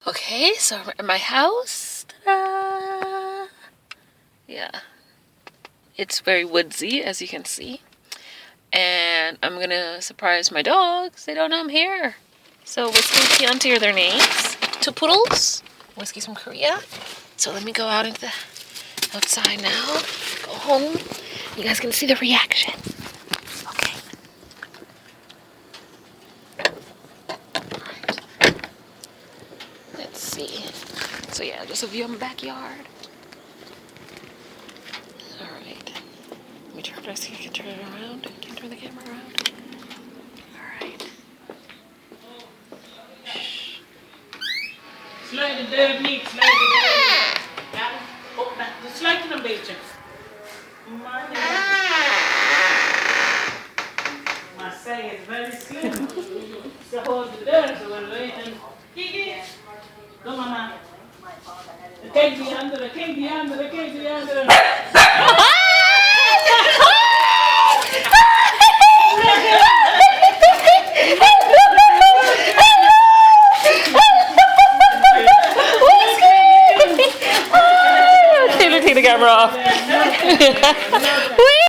Okay, so I'm at my house. Ta-da! Yeah. It's very woodsy, as you can see. And I'm gonna surprise my dogs. They don't know I'm here. So Whiskey and Chianti are their names. Two poodles. Whiskey's from Korea. So let me go out into the outside now. Go home. You guys can see the reaction. Okay. Alright. Let's see. So yeah, just a view of my backyard. Alright. Let me turn it. I can turn it around. Can you turn the camera around? Alright. Slide the dirt, Nick. Slide the dirt. Ja, op naar. Dus sluit er een beetje. Maar zij is very slim. Ze houdt de deur zo wel weten. Kiki. Kom mama. Kijk die andere, kijk die andere, kijk die andere. Take the camera off.